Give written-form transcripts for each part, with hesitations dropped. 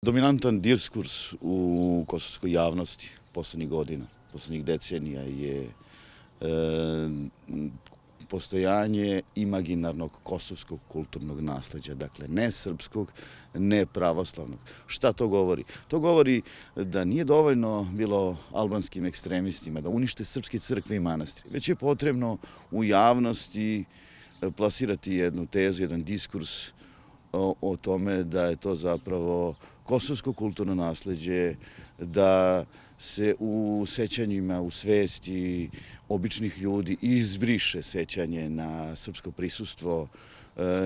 Dominantan diskurs u kosovskoj javnosti poslednjih godina, poslednjih decenija je postojanje imaginarnog kosovskog kulturnog nasleđa, dakle ne srpskog, ne pravoslavnog. Šta to govori? To govori da nije dovoljno bilo albanskim ekstremistima da unište srpske crkve i manastire, već je potrebno u javnosti plasirati jednu tezu, jedan diskurs o tome da je to zapravo kosovsko kulturno nasleđe, da se u sećanjima, u svesti običnih ljudi izbriše sećanje na srpsko prisustvo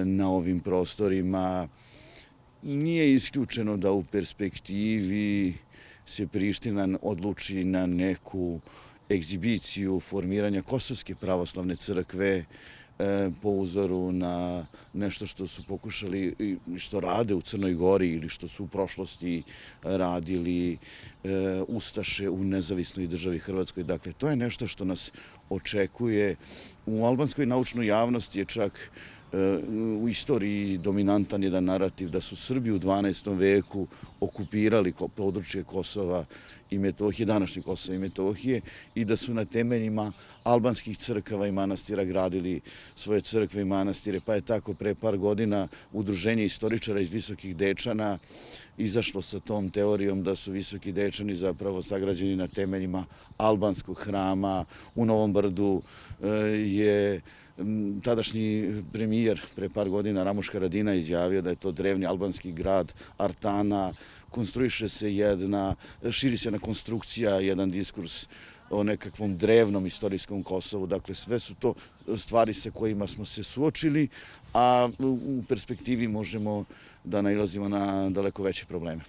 na ovim prostorima. Nije isključeno da u perspektivi se Priština odluči na neku egzibiciju formiranja Kosovske pravoslavne crkve po uzoru na nešto što su pokušali i što rade u Crnoj Gori ili što su u prošlosti radili ustaše u nezavisnoj državi Hrvatskoj. Dakle, to je nešto što nas očekuje. U albanskoj naučnoj javnosti je čak u istoriji dominantan jedan narativ da su Srbi u 12. veku okupirali područje Kosova i Metohije, današnje Kosova i Metohije, i da su na temeljima albanskih crkava i manastira gradili svoje crkve i manastire, pa je tako pre par godina Udruženje istoričara iz Visokih Dečana izašlo sa tom teorijom da su Visoki Dečani zapravo sagrađeni na temeljima albanskog hrama. U Novom Brdu je tadašnji premijer pre par godina Ramuš Haradinaj izjavio da je to drevni albanski grad Artana, konstruiše se širi se jedna konstrukcija, jedan diskurs o nekakvom drevnom istorijskom Kosovu. Dakle, sve su to stvari sa kojima smo se suočili, a u perspektivi možemo da nailazimo na daleko veće probleme.